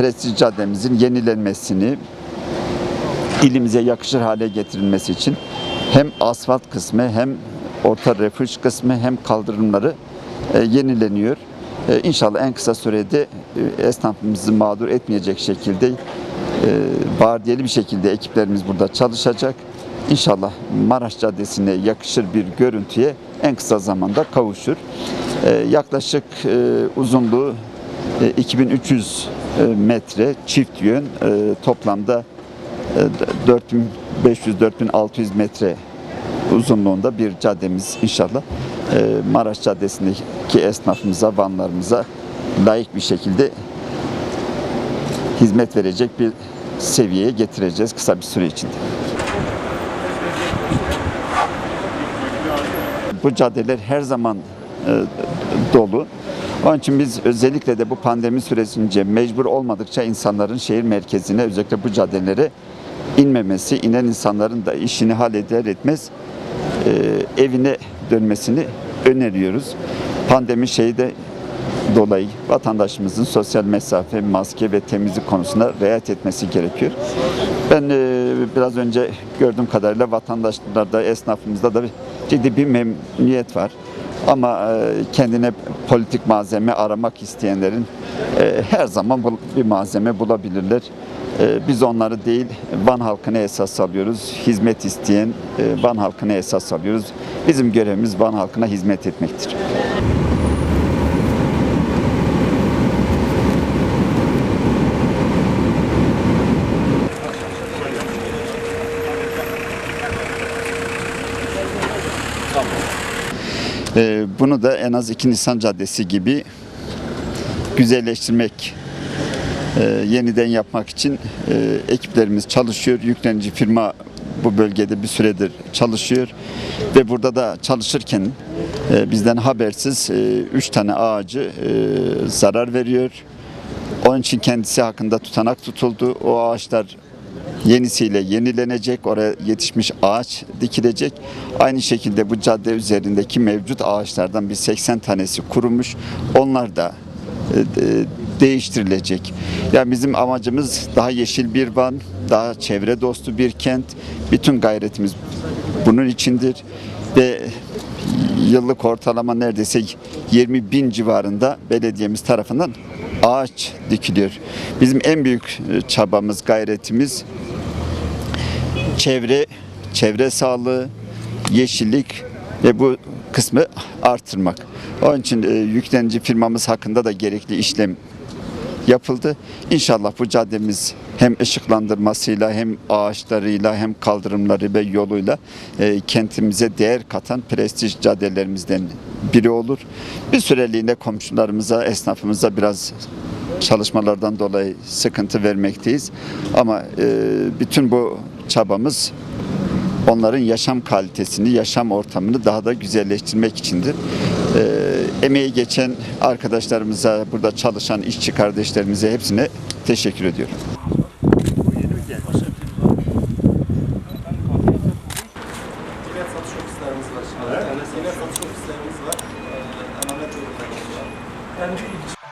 prestij caddemizin yenilenmesini, ilimize yakışır hale getirilmesi için hem asfalt kısmı hem orta refüj kısmı hem kaldırımları yenileniyor. İnşallah en kısa sürede esnafımızı mağdur etmeyecek şekilde vardiyeli bir şekilde ekiplerimiz burada çalışacak. İnşallah Maraş Caddesi'ne yakışır bir görüntüye en kısa zamanda kavuşur. Yaklaşık uzunluğu 2300 metre çift yön, toplamda 4500-4600 metre uzunluğunda bir caddemiz inşallah Maraş Caddesi'ndeki esnafımıza, vanlarımıza layık bir şekilde hizmet verecek bir seviyeye getireceğiz kısa bir süre içinde. Bu caddeler her zaman dolu. Onun için biz özellikle de bu pandemi süresince mecbur olmadıkça insanların şehir merkezine, özellikle bu caddelere inmemesi, inen insanların da işini halleder etmez evine dönmesini öneriyoruz. Pandemi şeyde dolayı vatandaşımızın sosyal mesafe, maske ve temizlik konusunda riayet etmesi gerekiyor. Ben biraz önce gördüğüm kadarıyla vatandaşlarda, esnafımızda da ciddi bir memnuniyet var. Ama kendine politik malzeme aramak isteyenlerin her zaman bir malzeme bulabilirler. Biz onları değil, Van halkına esas alıyoruz. Hizmet isteyen Van halkına esas alıyoruz. Bizim görevimiz Van halkına hizmet etmektir. Bunu da en az 2 Nisan Caddesi gibi güzelleştirmek, yeniden yapmak için ekiplerimiz çalışıyor. Yüklenici firma bu bölgede bir süredir çalışıyor ve burada da çalışırken bizden habersiz 3 tane ağacı zarar veriyor. Onun için kendisi hakkında tutanak tutuldu. O ağaçlar yenisiyle yenilenecek, oraya yetişmiş ağaç dikilecek. Aynı şekilde bu cadde üzerindeki mevcut ağaçlardan bir 80 tanesi kurumuş. Onlar da değiştirilecek. Yani bizim amacımız daha yeşil bir Van, daha çevre dostu bir kent. Bütün gayretimiz bunun içindir ve yıllık ortalama neredeyse 20.000 civarında belediyemiz tarafından ağaç dikiliyor. Bizim en büyük çabamız, gayretimiz çevre sağlığı, yeşillik ve bu kısmı artırmak. Onun için yüklenici firmamız hakkında da gerekli işlem yapıldı. İnşallah bu caddemiz hem ışıklandırmasıyla hem ağaçlarıyla hem kaldırımları ve yoluyla kentimize değer katan prestij caddelerimizden biri olur. Bir süreliğine komşularımıza, esnafımıza biraz çalışmalardan dolayı sıkıntı vermekteyiz. Ama bütün bu çabamız onların yaşam kalitesini, yaşam ortamını daha da güzelleştirmek içindir. Emeği geçen arkadaşlarımıza, burada çalışan işçi kardeşlerimize hepsine teşekkür ediyorum. Yine satış ofislerimiz var. Yine satış ofislerimiz var. Emanet ürünlerimiz var.